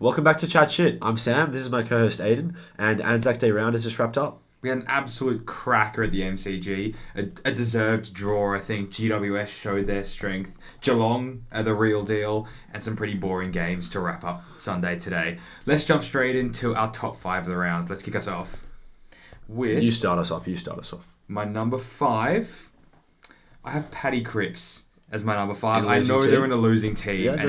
Welcome back to ChatChit. I'm Sam. This is my co-host Aiden, and ANZAC Day Round has just wrapped up. We had an absolute cracker at the MCG, a deserved draw. I think GWS showed their strength. Geelong are the real deal, and some pretty boring games to wrap up Sunday today. Let's jump straight into our top five of the round. Let's kick us off with You start us off. my number five. I have Paddy Cripps as my number five. In a I losing know team? they're in a losing team, Yeah, and no.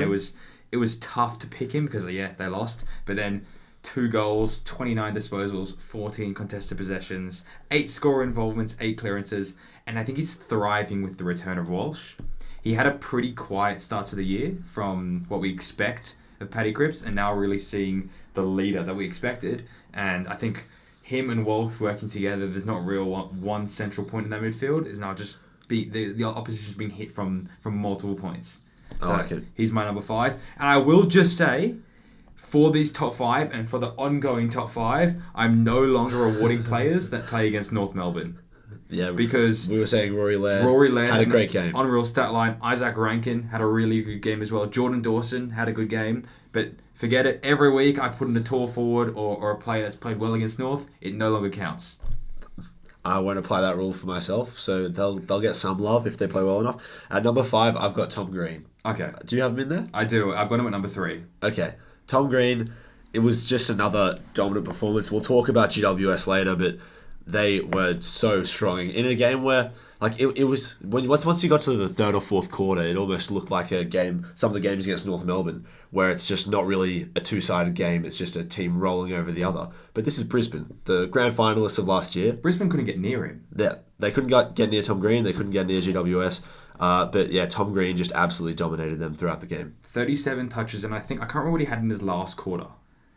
it was tough to pick him because they lost. But then 2 goals, 29 disposals, 14 contested possessions, 8 score involvements, 8 clearances, and I think he's thriving with the return of Walsh. He had a pretty quiet start to the year from what we expect of Paddy Cripps, and now really seeing the leader that we expected. And I think him and Walsh working together, there's not real one central point in that midfield. It's now just the opposition's being hit from multiple points. So I like it. he's my number 5. And I will just say, for these top 5 and for the ongoing top 5, I'm no longer awarding players that play against North Melbourne. Yeah, Because we were saying Rory Laird had a and great game. Unreal stat line. Isaac Rankin had a really good game as well. Jordan Dawson had a good game. But forget it. Every week I put in a tall forward or a player that's played well against North. It no longer counts. I won't apply that rule for myself, so they'll get some love if they play well enough. At number 5, I've got Tom Green. Okay. Do you have him in there? I do. I've got him at number 3. Okay. Tom Green, it was just another dominant performance. We'll talk about GWS later, but they were so strong in a game where, like, it was once you got to the third or fourth quarter, it almost looked like a game. Some of the games against North Melbourne, where it's just not really a two-sided game. It's just a team rolling over the other. But this is Brisbane, the grand finalists of last year. Brisbane couldn't get near him. Yeah, they couldn't get near Tom Green. They couldn't get near GWS. But yeah, Tom Green just absolutely dominated them throughout the game. 37 touches, and I can't remember what he had in his last quarter.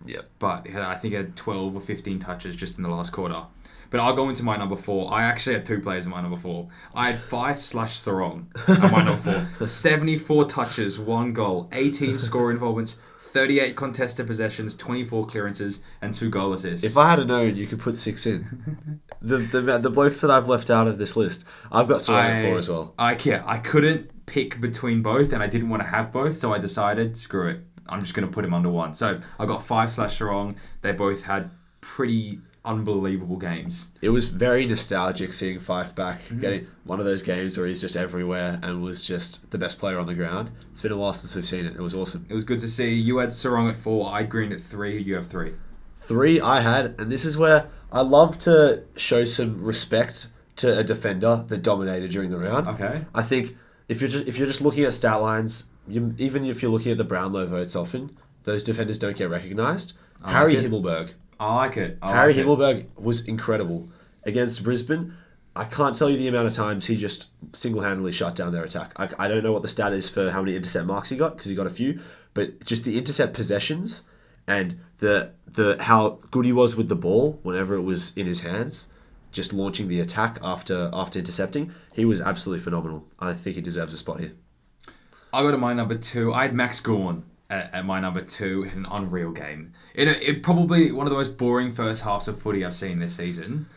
Yep. But I think he had 12 or 15 touches just in the last quarter. But I'll go into my number 4. I actually had 2 players in my number 4. I had Sarong at my number 4. 74 touches, 1 goal, 18 score involvements, 38 contested possessions, 24 clearances, and 2 goal assists. If I had known, you could put 6 in. the blokes that I've left out of this list, I've got Sarong at 4 as well. I couldn't pick between both, and I didn't want to have both, so I decided, screw it. I'm just going to put him under one. So I got Sarong. They both had pretty unbelievable games. It was very nostalgic seeing Fife back, getting one of those games where he's just everywhere and was just the best player on the ground. It's been a while since we've seen it. It was awesome. It was good to see. You had Sarong at 4, I had Green at 3. You have 3. 3 I had, and this is where I love to show some respect to a defender that dominated during the round. Okay. I think if you're just looking at stat lines, even if you're looking at the Brownlow votes often, those defenders don't get recognised. Harry Himmelberg. I like it. Harry Himmelberg was incredible against Brisbane. I can't tell you the amount of times he just single-handedly shut down their attack. I don't know what the stat is for how many intercept marks he got, because he got a few, but just the intercept possessions and the how good he was with the ball whenever it was in his hands, just launching the attack after intercepting, he was absolutely phenomenal. I think he deserves a spot here. I go to my number 2. I had Max Gawn at my number 2 in an unreal game. It probably one of the most boring first halves of footy I've seen this season.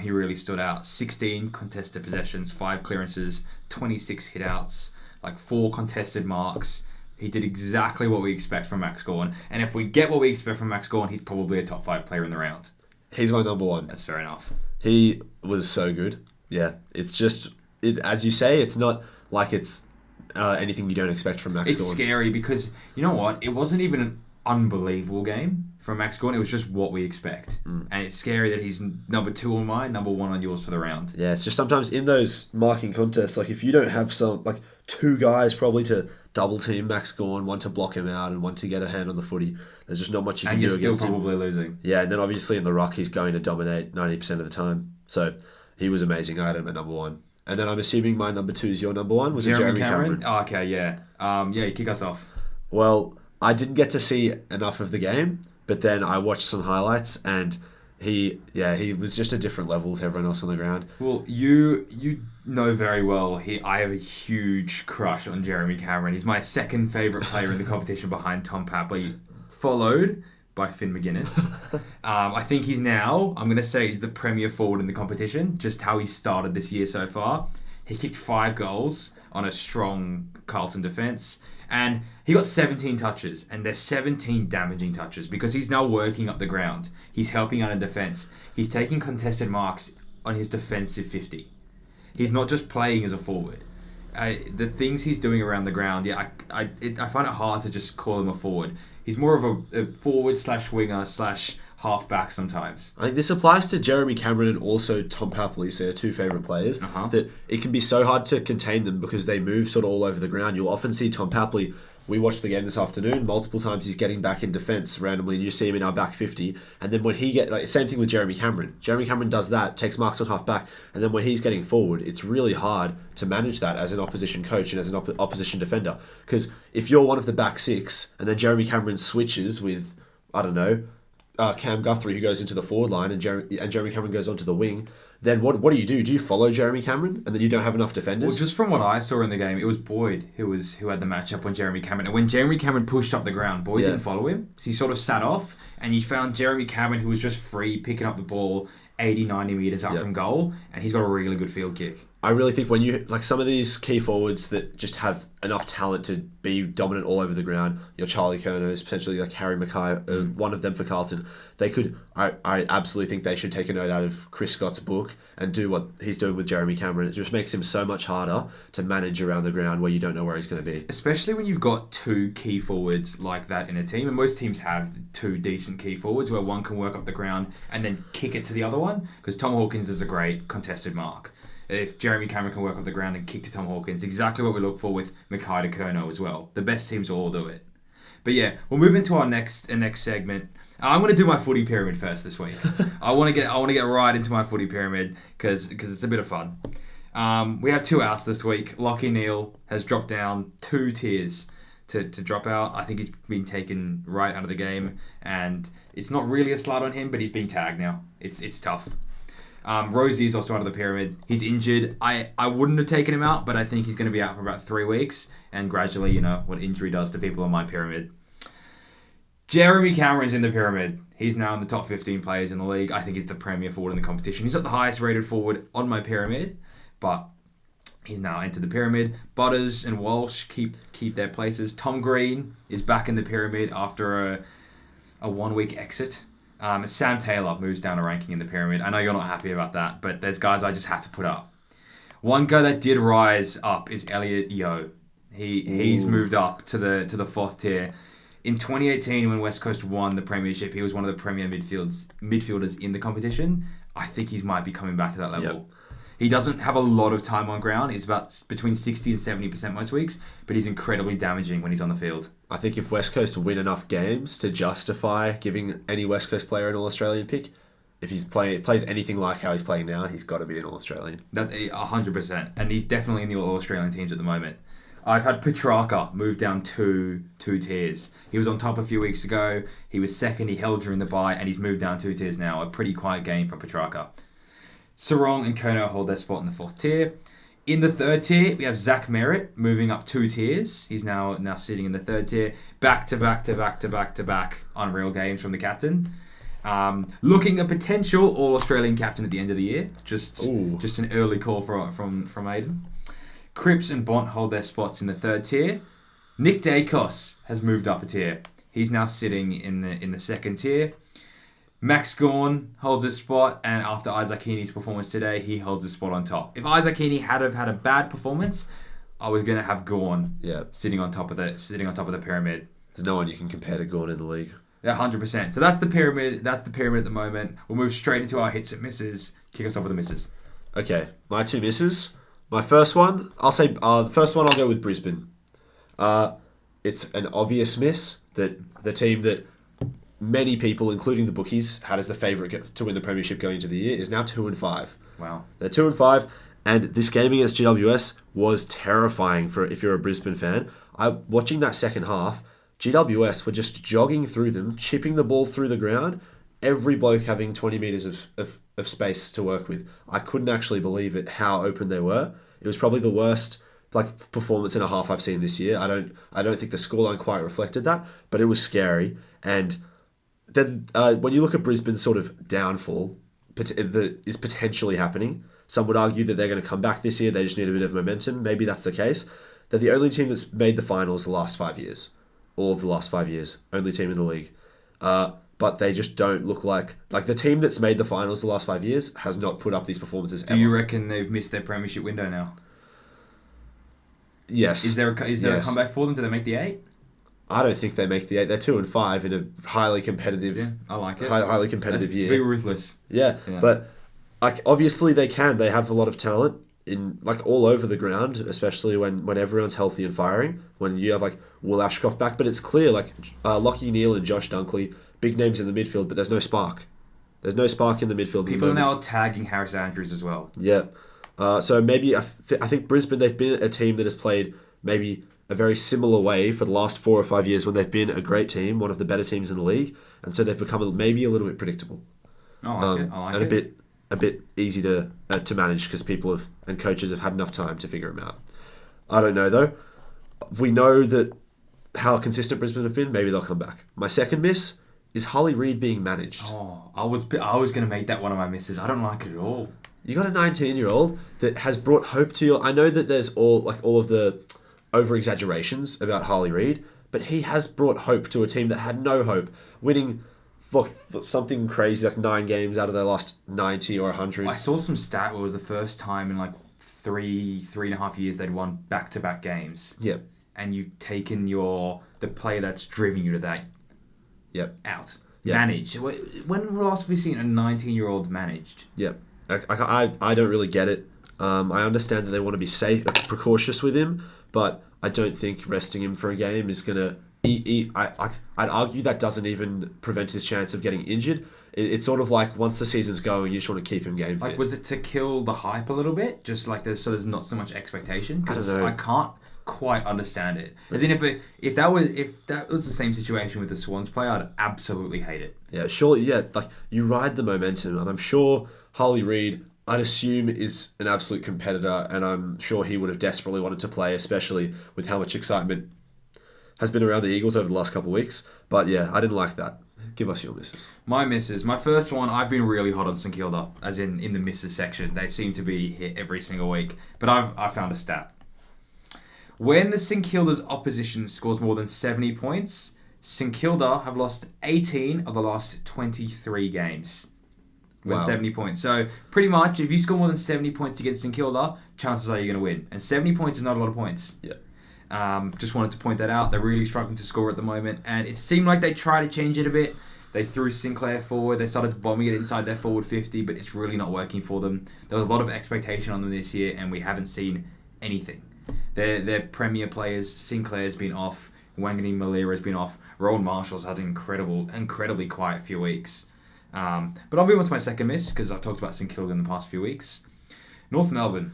He really stood out. 16 contested possessions, 5 clearances, 26 hitouts, like 4 contested marks. He did exactly what we expect from Max Gawn. And if we get what we expect from Max Gawn, he's probably a top 5 player in the round. He's my number 1. That's fair enough. He was so good. Yeah, it's just, as you say, it's not like it's anything you don't expect from Max Gawn. It's scary because, you know what? It wasn't even an unbelievable game from Max Gawn. It was just what we expect. And it's scary that he's number 2 on mine, number 1 on yours for the round. Yeah, it's just sometimes in those marking contests, like if you don't have 2 guys probably to double team Max Gawn, one to block him out and one to get a hand on the footy, there's just not much you can do against him. And you're still probably losing. Yeah, and then obviously in the ruck, he's going to dominate 90% of the time. So he was amazing. I had him at number 1. And then I'm assuming my number 2 is your number 1. Was it Jeremy Cameron? Oh, okay, yeah. You kick us off. Well, I didn't get to see enough of the game, but then I watched some highlights, and he was just a different level to everyone else on the ground. Well, you know very well, I have a huge crush on Jeremy Cameron. He's my second favourite player in the competition behind Tom Papley, followed by Finn McGuinness. I think he's now, I'm going to say he's the premier forward in the competition, just how he started this year so far. He kicked 5 goals. on a strong Carlton defence. And he got 17 touches, and there's 17 damaging touches because he's now working up the ground. He's helping out in defence. He's taking contested marks on his defensive 50. He's not just playing as a forward. The things he's doing around the ground, I find it hard to just call him a forward. He's more of a forward / winger / halfback sometimes. I think this applies to Jeremy Cameron and also Tom Papley, so your two favourite players, that it can be so hard to contain them because they move sort of all over the ground. You'll often see Tom Papley, we watched the game this afternoon, multiple times he's getting back in defence randomly, and you see him in our back 50, and then when he same thing with Jeremy Cameron. Jeremy Cameron does that, takes marks on half back, and then when he's getting forward, it's really hard to manage that as an opposition coach and as an opposition defender. Because if you're one of the back six, and then Jeremy Cameron switches with, I don't know, Cam Guthrie, who goes into the forward line, and Jeremy Cameron goes onto the wing, then what do you do? Do you follow Jeremy Cameron, and then you don't have enough defenders? Well, just from what I saw in the game, it was Boyd who had the matchup on Jeremy Cameron. And when Jeremy Cameron pushed up the ground, Boyd didn't follow him. So he sort of sat off, and you found Jeremy Cameron, who was just free, picking up the ball 80, 90 metres out from goal, and he's got a really good field kick. I really think when you, some of these key forwards that just have enough talent to be dominant all over the ground, your Charlie Curnows, potentially like Harry Mackay, one of them for Carlton, I absolutely think they should take a note out of Chris Scott's book and do what he's doing with Jeremy Cameron. It just makes him so much harder to manage around the ground where you don't know where he's going to be. Especially when you've got two key forwards like that in a team, and most teams have two decent key forwards where one can work up the ground and then kick it to the other one, because Tom Hawkins is a great contested mark. If Jeremy Cameron can work up the ground and kick to Tom Hawkins, exactly what we look for with Mackay to Curnow as well. The best teams will all do it. But yeah, we'll move into our next segment. I'm going to do my footy pyramid first this week. I want to get right into my footy pyramid because it's a bit of fun. We have 2 outs this week. Lachie Neale has dropped down 2 tiers to drop out. I think he's been taken right out of the game, and it's not really a slight on him, but he's being tagged now. It's tough. Rosie is also out of the pyramid. He's injured. I wouldn't have taken him out, but I think he's going to be out for about 3 weeks, and gradually, you know, what injury does to people on my pyramid. Jeremy Cameron's in the pyramid. He's now in the top 15 players in the league. I think he's the premier forward in the competition. He's not the highest rated forward on my pyramid, but he's now entered the pyramid. Butters and Walsh keep their places. Tom Green is back in the pyramid after a 1 week exit. Sam Taylor moves down a ranking in the pyramid. I know you're not happy about that, but there's guys I just have to put up. One guy that did rise up is Elliot Yeo. He's moved up to the 4th tier. In 2018, when West Coast won the premiership, he was one of the premier midfielders in the competition. I think he might be coming back to that level. Yep. He doesn't have a lot of time on ground. He's about between 60 and 70% most weeks, but he's incredibly damaging when he's on the field. I think if West Coast win enough games to justify giving any West Coast player an All-Australian pick, if he's plays anything like how he's playing now, he's got to be an All-Australian. That's 100%, and he's definitely in the All-Australian teams at the moment. I've had Petrarca move down two tiers. He was on top a few weeks ago. He was second. He held during the bye, and he's moved down 2 tiers now. A pretty quiet game for Petrarca. Sarong and Curnow hold their spot in the 4th tier. In the 3rd tier, we have Zach Merritt moving up 2 tiers. He's now sitting in the 3rd tier. Back to back unreal games from the captain. Looking a potential All-Australian captain at the end of the year. Just an early call from Aiden. Cripps and Bont hold their spots in the 3rd tier. Nick Dacos has moved up a tier. He's now sitting in the 2nd tier. Max Gawn holds his spot, and after Isaac Heaney's performance today, he holds his spot on top. If Isaac Heaney had a bad performance, I was going to have Gawn sitting on top of the pyramid. There's no one you can compare to Gawn in the league. Yeah, 100%. So that's the pyramid. That's the pyramid at the moment. We'll move straight into our hits and misses. Kick us off with the misses. Okay, my 2 misses. My first one, I'll say the first one I'll go with Brisbane. It's an obvious miss that the team that many people, including the bookies, had as the favourite to win the premiership going into the year is now 2-5. Wow. They're 2-5, and this game against GWS was terrifying for if you're a Brisbane fan. Watching that second half, GWS were just jogging through them, chipping the ball through the ground, every bloke having 20 metres of space to work with. I couldn't actually believe it, how open they were. It was probably the worst performance in a half I've seen this year. I don't think the scoreline quite reflected that, but it was scary. And then when you look at Brisbane's sort of downfall is potentially happening. Some would argue that they're going to come back this year. They just need a bit of momentum. Maybe that's the case. They're the only team that's made the finals the last 5 years. All of the last 5 years. Only team in the league. But they just don't look like the team that's made the finals the last 5 years has not put up these performances Do you reckon they've missed their premiership window now? Yes. Is there a comeback for them? Do they make the 8? I don't think they make the 8. They're 2-5 in a highly competitive. Yeah, I like it. Highly competitive year. Be ruthless. Yeah, but obviously they can. They have a lot of talent in all over the ground, especially when everyone's healthy and firing. When you have Will Ashcroft back, but it's clear Lockie Neal and Josh Dunkley, big names in the midfield, but there's no spark. There's no spark in the midfield. People are now tagging Harris Andrews as well. Yeah. So maybe I think Brisbane, they've been a team that has played maybe a very similar way for the last 4 or 5 years when they've been a great team, one of the better teams in the league, and so they've become maybe a little bit predictable. I like it. And a bit easy to manage because people and coaches have had enough time to figure them out. I don't know though. We know that how consistent Brisbane have been. Maybe they'll come back. My second miss is Harley Reid being managed. Oh, I was going to make that one of my misses. I don't like it at all. You got a 19-year-old that has brought hope to your... I know that there's all of the over-exaggerations about Harley Reid, but he has brought hope to a team that had no hope, winning for something crazy 9 games out of their last 90 or 100. I saw some stat where it was the first time in 3.5 years they'd won back-to-back games. Yep. And you've taken the player that's driven you to that out. Yep. Managed. When last have we seen a 19-year-old managed? Yep. I don't really get it. I understand that they want to be safe, precautious with him, but I don't think resting him for a game is going to... I'd argue that doesn't even prevent his chance of getting injured. It's sort of once the season's going, you just want to keep him game fit. Was it to kill the hype a little bit? Just there's not so much expectation? Because I can't quite understand it. As in, if that was the same situation with the Swans player, I'd absolutely hate it. Yeah, surely, yeah. You ride the momentum, and I'm sure Harley Reid, I'd assume, is an absolute competitor, and I'm sure he would have desperately wanted to play, especially with how much excitement has been around the Eagles over the last couple of weeks. But yeah, I didn't like that. Give us your misses. My misses. My first one, I've been really hot on St Kilda, as in the misses section. They seem to be hit every single week. But I found a stat. When the St Kilda's opposition scores more than 70 points, St Kilda have lost 18 of the last 23 games. With 70 points. So, pretty much, if you score more than 70 points against St Kilda, chances are you're going to win. And 70 points is not a lot of points. Yeah. Just wanted to point that out. They're really struggling to score at the moment. And it seemed like they tried to change it a bit. They threw Sinclair forward. They started bombing it inside their forward 50, but it's really not working for them. There was a lot of expectation on them this year, and we haven't seen anything. Their premier players, Sinclair's been off. Wangani Malira's been off. Rowan Marshall's had an incredibly quiet few weeks. But I'll move on to my second miss, because I've talked about St Kilda in the past few weeks. North Melbourne.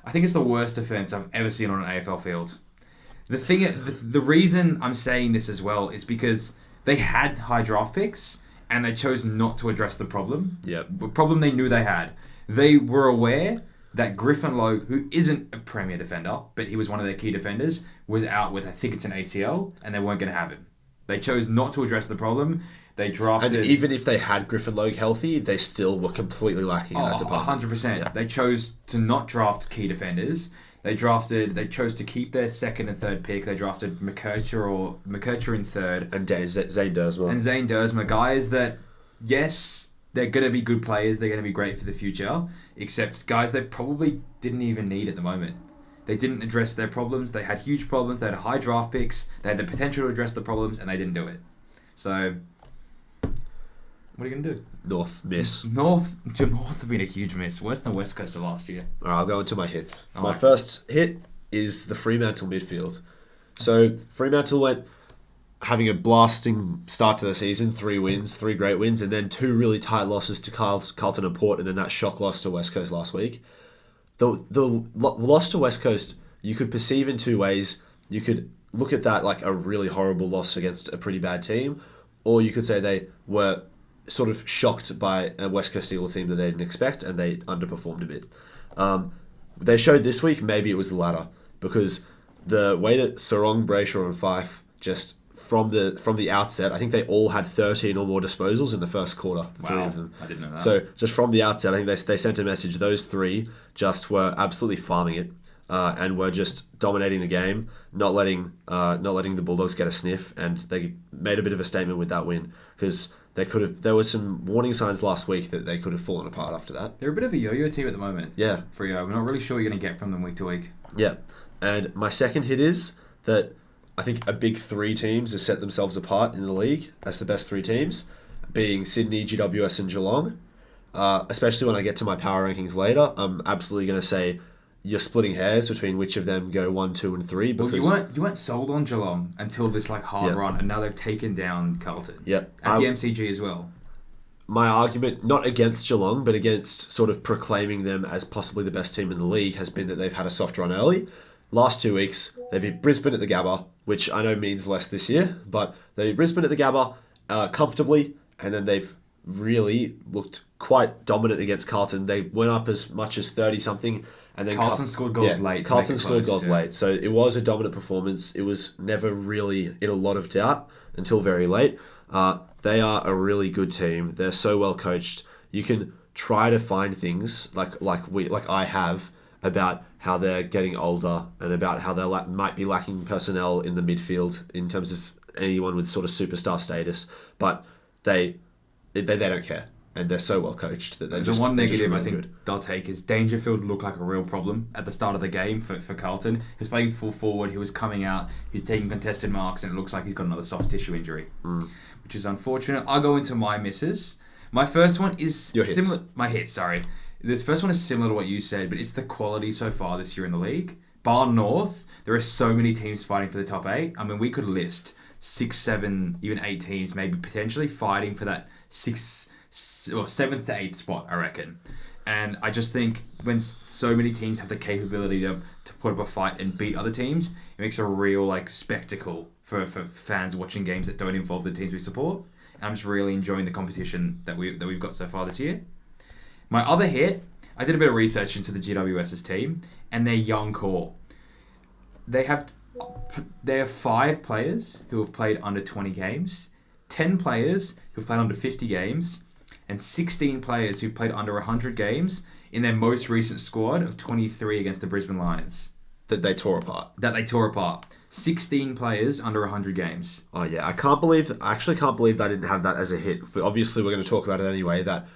I think it's the worst defence I've ever seen on an AFL field. The reason I'm saying this as well is because they had high draft picks and they chose not to address the problem. Yeah. The problem they knew they had. They were aware that Griffin Logue, who isn't a premier defender, but he was one of their key defenders, was out with, I think it's an ACL, and they weren't going to have him. They chose not to address the problem. They drafted... And even if they had Griffin Logue healthy, they still were completely lacking in that department. 100%. Yeah. They chose to not draft key defenders. They chose to keep their second and third pick. They drafted McKercher in third. And Zane Duursma. Guys that, yes, they're going to be good players. They're going to be great for the future. Except guys they probably didn't even need at the moment. They didn't address their problems. They had huge problems. They had high draft picks. They had the potential to address the problems, and they didn't do it. So... what are you going to do? North miss. North have been a huge miss. Worse than West Coast of last year. All right, I'll go into my hits. My first hit is the Fremantle midfield. So Fremantle went having a blasting start to the season, 3 great wins, and then 2 really tight losses to Carlton and Port, and then that shock loss to West Coast last week. The loss to West Coast, you could perceive in 2 ways. You could look at that like a really horrible loss against a pretty bad team, or you could say they were sort of shocked by a West Coast Eagles team that they didn't expect, and they underperformed a bit. They showed this week maybe it was the latter, because the way that Sarong, Brayshaw and Fife just from the outset, I think they all had 13 or more disposals in the first quarter. The three of them. I didn't know that. So just from the outset, I think they sent a message. Those three just were absolutely farming it, and were just dominating the game, not letting the Bulldogs get a sniff, and they made a bit of a statement with that win because there was some warning signs last week that they could have fallen apart after that. They're a bit of a yo-yo team at the moment. Yeah. We're not really sure what you're going to get from them week to week. Yeah. And my second hit is that I think a big three teams have set themselves apart in the league as the best three teams, being Sydney, GWS and Geelong. Especially when I get to my power rankings later, I'm absolutely going to say you're splitting hairs between which of them go 1, 2 and 3. Because you weren't sold on Geelong until this hard run, and now they've taken down Carlton. Yeah. At the MCG as well. My argument, not against Geelong, but against sort of proclaiming them as possibly the best team in the league, has been that they've had a soft run early. Last 2 weeks, they beat Brisbane at the Gabba, which I know means less this year, but they beat Brisbane at the Gabba comfortably, and then they've really looked quite dominant against Carlton. They went up as much as 30-something, and then Carlton scored goals late. Carlton scored goals late, so it was a dominant performance. It was never really in a lot of doubt until very late. They are a really good team. They're so well coached. You can try to find things like I have about how they're getting older and about how they might be lacking personnel in the midfield in terms of anyone with sort of superstar status, but they don't care, and they're so well coached that they're the one negative really I think good. They'll take is Dangerfield looked like a real problem at the start of the game for Carlton. He was playing full forward, he was coming out, he was taking contested marks, and it looks like he's got another soft tissue injury, which is unfortunate. I'll go into my misses. My first one is similar. My hits, sorry. This first one is similar to what you said, but it's the quality so far this year in the league. Bar North, there are so many teams fighting for the top 8. I mean, we could list 6, 7, even 8 teams, maybe potentially fighting for that 7th to 8th spot, I reckon. And I just think when so many teams have the capability to put up a fight and beat other teams, it makes a real spectacle for fans watching games that don't involve the teams we support. And I'm just really enjoying the competition that we've got so far this year. My other hit, I did a bit of research into the GWS's team and their young core. They have 5 players who have played under 20 games, 10 players who have played under 50 games, and 16 players who've played under 100 games in their most recent squad of 23 against the Brisbane Lions. That they tore apart. 16 players under 100 games. Oh yeah, I actually can't believe they didn't have that as a hit. But obviously we're going to talk about it anyway, that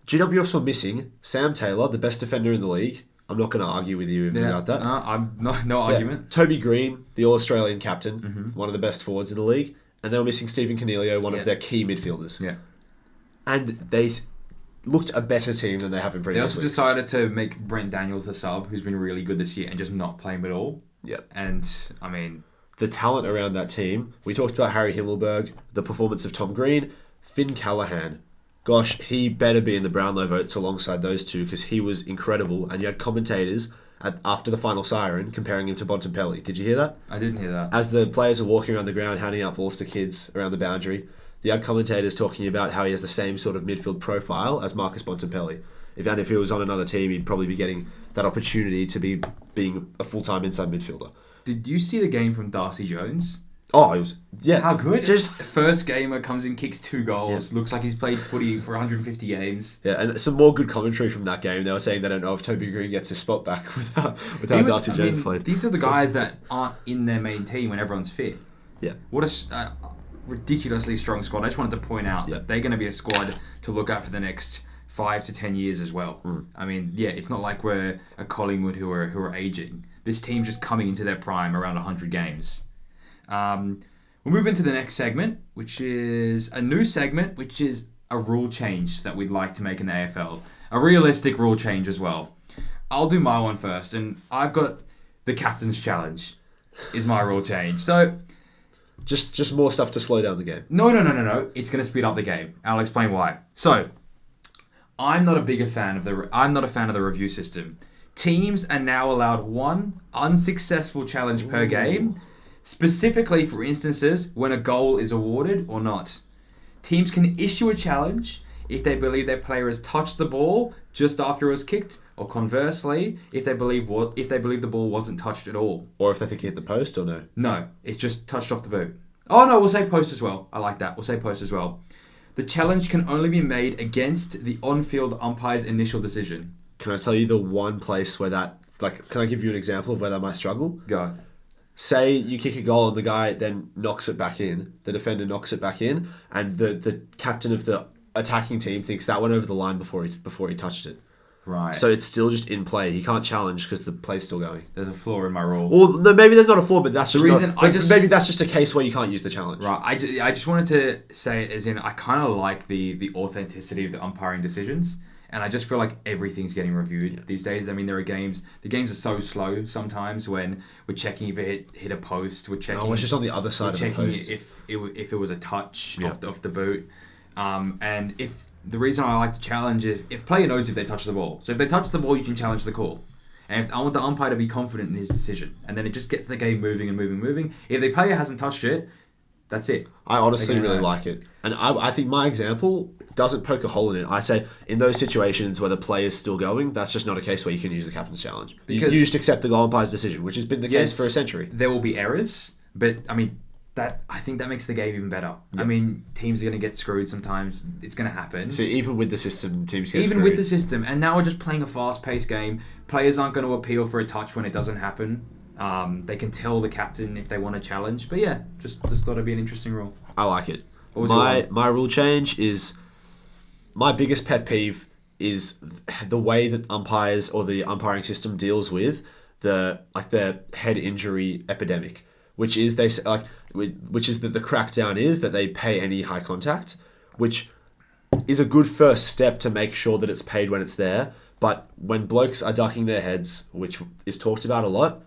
GWS were missing Sam Taylor, the best defender in the league. I'm not going to argue with you about that. I'm no argument. Toby Green, the All-Australian captain, one of the best forwards in the league. And they were missing Stephen Cornelio, one of their key midfielders. Yeah. And they looked a better team than they have in previous They also decided to make Brent Daniels the sub, who's been really good this year, and just not play him at all. Yep. And, I mean... the talent around that team. We talked about Harry Himmelberg, the performance of Tom Green, Finn Callahan. Gosh, he better be in the Brownlow votes alongside those two because he was incredible. And you had commentators after the final siren comparing him to Bontempelli. Did you hear that? I didn't hear that. As the players were walking around the ground handing out balls to kids around the boundary, you had commentators talking about how he has the same sort of midfield profile as Marcus Bontempelli. If he was on another team, he'd probably be getting that opportunity to be being a full-time inside midfielder. Did you see the game from Darcy Jones? Oh, it was... yeah. How good? Just first gamer comes in, kicks 2 goals. Yeah. Looks like he's played footy for 150 games. Yeah, and some more good commentary from that game. They were saying they don't know if Toby Green gets his spot back with how Darcy Jones played. These are the guys that aren't in their main team when everyone's fit. Yeah. What a ridiculously strong squad. I just wanted to point out that they're going to be a squad to look at for the next 5 to 10 years as well. I mean, it's not like we're a Collingwood who are aging. This team's just coming into their prime around 100 games. We'll move into the next segment, which is a new segment, which is a rule change that we'd like to make in the AFL. A realistic rule change as well. I'll do my one first, and I've got the Captain's Challenge is my rule change. So, just more stuff to slow down the game. No. It's going to speed up the game. I'll explain why. So, I'm not a fan of the review system. Teams are now allowed 1 unsuccessful challenge per game, specifically for instances when a goal is awarded or not. Teams can issue a challenge if they believe their player has touched the ball just after it was kicked, or conversely, if they believe the ball wasn't touched at all. Or if they think it hit the post or no? No, it's just touched off the boot. Oh no, we'll say post as well. I like that. We'll say post as well. The challenge can only be made against the on-field umpire's initial decision. Can I tell you the one place where that, like, can I give you an example of where that might struggle? Go. Say you kick a goal and the guy then knocks it back in, the defender knocks it back in, and the captain of the attacking team thinks that went over the line before he touched it. Right. So it's still just in play. He can't challenge because the play's still going. There's a flaw in my rule. Well, no, maybe there's not a flaw, but that's just maybe that's just a case where you can't use the challenge. Right. I just wanted to say it as in I kind of like the authenticity of the umpiring decisions, and I just feel like everything's getting reviewed these days. I mean, there are games. The games are so slow sometimes when we're checking if it hit a post. We're checking. No, it's just on the other side of the post. If it was a touch off the boot, and if. The reason I like to challenge is if player knows if they touch the ball. So if they touch the ball, you can challenge the call. And I want the umpire to be confident in his decision. And then it just gets the game moving and moving and moving. If the player hasn't touched it, that's it. I honestly really like it. And I think my example doesn't poke a hole in it. I say in those situations where the play is still going, that's just not a case where you can use the captain's challenge. You just accept the goal umpire's decision, which has been the case for a century. There will be errors, but I mean... I think that makes the game even better. Yep. I mean, teams are going to get screwed sometimes. It's going to happen. So even with the system, teams get screwed. Even with the system. And now we're just playing a fast-paced game. Players aren't going to appeal for a touch when it doesn't happen. They can tell the captain if they want to challenge. But yeah, just thought it'd be an interesting rule. I like it. My rule change is... My biggest pet peeve is the way that umpires or the umpiring system deals with the head injury epidemic. Which is that the crackdown is that they pay any high contact, which is a good first step to make sure that it's paid when it's there. But when blokes are ducking their heads, which is talked about a lot,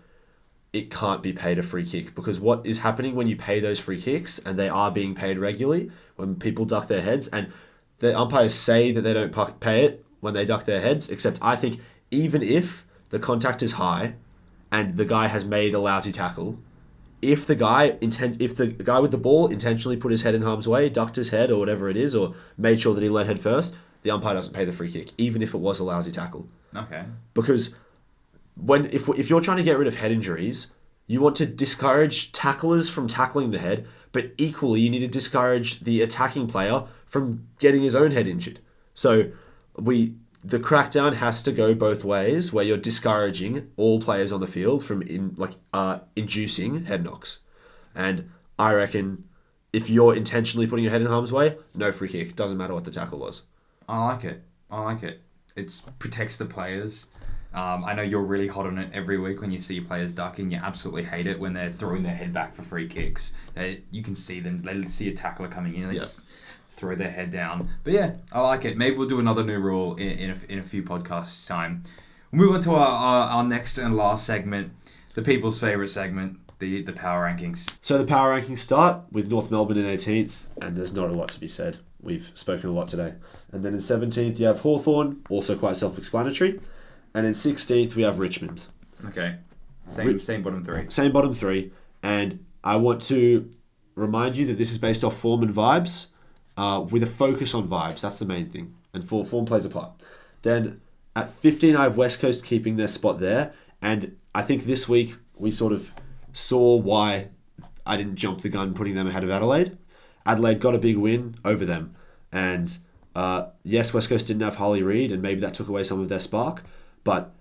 it can't be paid a free kick, because what is happening when you pay those free kicks, and they are being paid regularly when people duck their heads, and the umpires say that they don't pay it when they duck their heads, except I think even if the contact is high and the guy has made a lousy tackle, if the guy with the ball intentionally put his head in harm's way, ducked his head or whatever it is, or made sure that he led head first, the umpire doesn't pay the free kick, even if it was a lousy tackle. Okay. Because if you're trying to get rid of head injuries, you want to discourage tacklers from tackling the head, but equally you need to discourage the attacking player from getting his own head injured. So the crackdown has to go both ways, where you're discouraging all players on the field from inducing head knocks. And I reckon if you're intentionally putting your head in harm's way, no free kick. Doesn't matter what the tackle was. I like it. It protects the players. I know you're really hot on it every week when you see players ducking. You absolutely hate it when they're throwing their head back for free kicks. You can see them. They see a tackler coming in and they just throw their head down. But yeah, I like it. Maybe we'll do another new rule in a few podcasts' time. We'll move on to our next and last segment, the people's favourite segment, the power rankings. So the power rankings start with North Melbourne in 18th, and there's not a lot to be said. We've spoken a lot today. And then in 17th you have Hawthorn, also quite self-explanatory. And in 16th we have Richmond. Okay. Same bottom three. Same bottom three. And I want to remind you that this is based off form and vibes, with a focus on vibes. That's the main thing. And form plays a part. Then at 15 I have West Coast keeping their spot there. And I think this week we sort of saw why I didn't jump the gun putting them ahead of Adelaide. Adelaide got a big win over them. And yes, West Coast didn't have Harley Reid, and maybe that took away some of their spark. But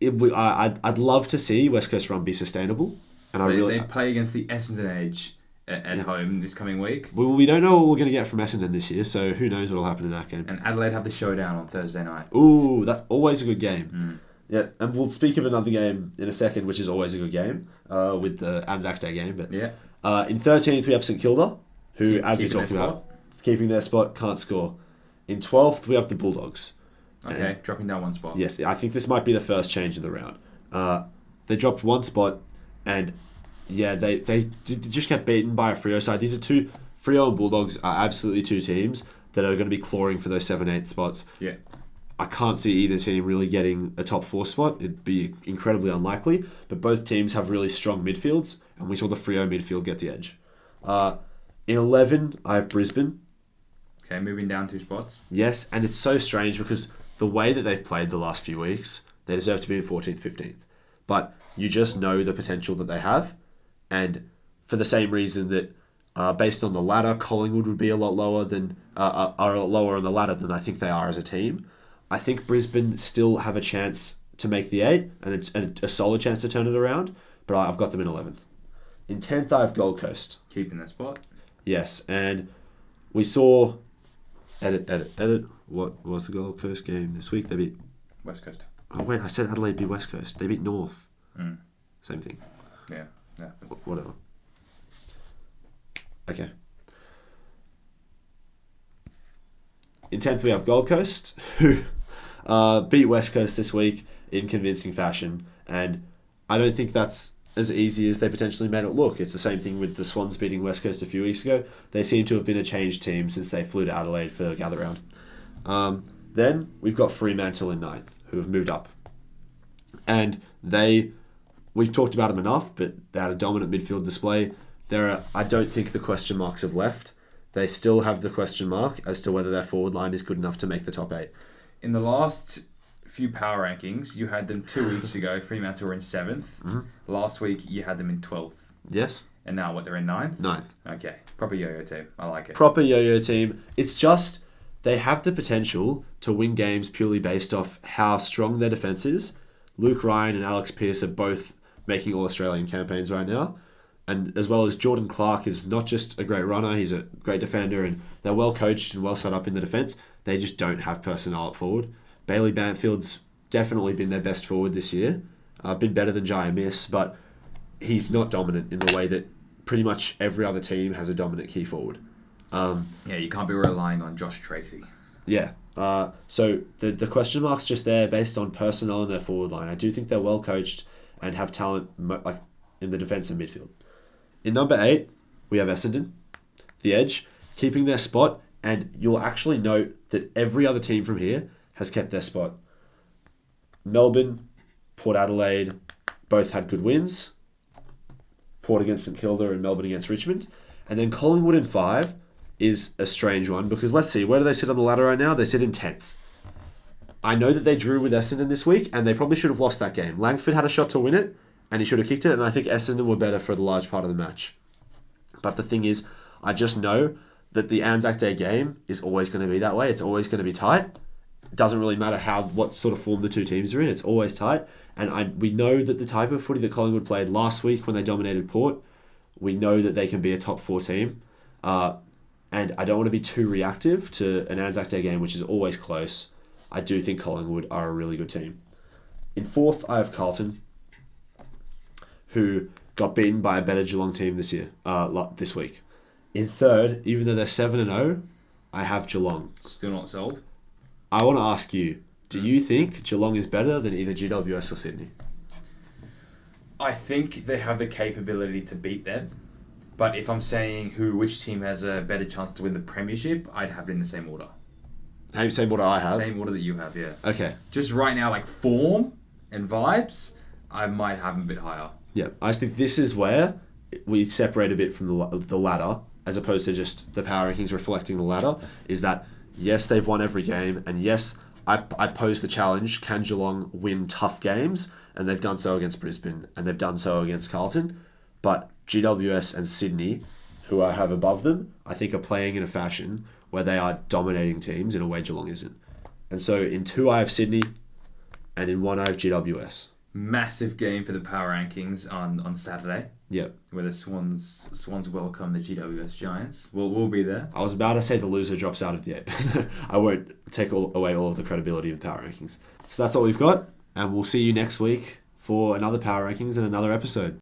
I'd love to see West Coast run be sustainable. And they play against the Essendon Age at home this coming week. We don't know what we're going to get from Essendon this year, so who knows what will happen in that game. And Adelaide have the showdown on Thursday night. Ooh, that's always a good game. Yeah, and we'll speak of another game in a second, which is always a good game, with the Anzac Day game. But in 13th we have St Kilda, who, as we talked about, is keeping their spot, can't score. In 12th we have the Bulldogs. Okay, dropping down one spot. Yes, I think this might be the first change of the round. They dropped one spot, and they just get beaten by a Freo side. These are Freo and Bulldogs are absolutely two teams that are going to be clawing for those 7-8 spots. Yeah. I can't see either team really getting a top 4 spot. It'd be incredibly unlikely, but both teams have really strong midfields, and we saw the Freo midfield get the edge. In 11, I have Brisbane. Okay, moving down 2 spots. Yes, and it's so strange because the way that they've played the last few weeks, they deserve to be in 14th, 15th. But you just know the potential that they have. And for the same reason that Based on the ladder, Collingwood would be a lot lower than are a lot lower on the ladder than I think they are as a team. I think Brisbane still have a chance to make the 8 and it's a solid chance to turn it around, but I've got them in 11th. In 10th, I have Gold Coast. Keeping that spot. Yes, and we saw... Edit. What was the Gold Coast game this week? They beat... West Coast. Oh, wait, I said Adelaide beat West Coast. They beat North. Same thing. Yeah. Whatever. Okay. In 10th, we have Gold Coast, who beat West Coast this week in convincing fashion. And I don't think that's as easy as they potentially made it look. It's the same thing with the Swans beating West Coast a few weeks ago. They seem to have been a changed team since they flew to Adelaide for the gather round. Then we've got Fremantle in 9th, who have moved up. And we've talked about them enough, but they had a dominant midfield display. I don't think the question marks have left. They still have the question mark as to whether their forward line is good enough to make the top 8. In the last few power rankings, you had them 2 weeks ago. Fremantle were in 7th. Mm-hmm. Last week, you had them in 12th. Yes. And now, they're in 9th? 9th. Okay. Proper yo-yo team. I like it. Proper yo-yo team. It's just, they have the potential to win games purely based off how strong their defence is. Luke Ryan and Alex Pearce are both making All-Australian campaigns right now. And as well as Jordan Clark is not just a great runner, he's a great defender, and they're well coached and well set up in the defence. They just don't have personnel up forward. Bailey Bantfield's definitely been their best forward this year. Been better than Jai Miss, but he's not dominant in the way that pretty much every other team has a dominant key forward. You can't be relying on Josh Tracy. Yeah. So the question mark's just there based on personnel in their forward line. I do think they're well coached and have talent like in the defence and midfield. In number 8, we have Essendon, the Edge, keeping their spot, and you'll actually note that every other team from here has kept their spot. Melbourne, Port Adelaide, both had good wins. Port against St Kilda and Melbourne against Richmond. And then Collingwood in 5 is a strange one because let's see, where do they sit on the ladder right now? They sit in 10th. I know that they drew with Essendon this week, and they probably should have lost that game. Langford had a shot to win it, and he should have kicked it, and I think Essendon were better for the large part of the match. But the thing is, I just know that the Anzac Day game is always going to be that way. It's always going to be tight. It doesn't really matter what sort of form the two teams are in. It's always tight. And we know that the type of footy that Collingwood played last week when they dominated Port, we know that they can be a top 4 team. And I don't want to be too reactive to an Anzac Day game, which is always close. I do think Collingwood are a really good team. In 4th, I have Carlton, who got beaten by a better Geelong team this week. In 3rd, even though they're 7-0, I have Geelong. Still not sold? I want to ask you, do you think Geelong is better than either GWS or Sydney? I think they have the capability to beat them. But if I'm saying which team has a better chance to win the premiership, I'd have it in the same order. Same order I have? Same order that you have, yeah. Okay. Just right now, like form and vibes, I might have them a bit higher. Yeah, I just think this is where we separate a bit from the ladder, as opposed to just the power rankings reflecting the ladder, is that, yes, they've won every game, and yes, I pose the challenge, can Geelong win tough games? And they've done so against Brisbane, and they've done so against Carlton, but GWS and Sydney, who I have above them, I think are playing in a fashion where they are dominating teams in a way Geelong isn't. And so in 2 I have Sydney, and in 1 I have GWS. Massive game for the power rankings on Saturday. Yep. Where the Swans welcome the GWS Giants. We'll be there. I was about to say the loser drops out of the 8. I won't take away all of the credibility of the power rankings. So that's what we've got, and we'll see you next week for another power rankings and another episode.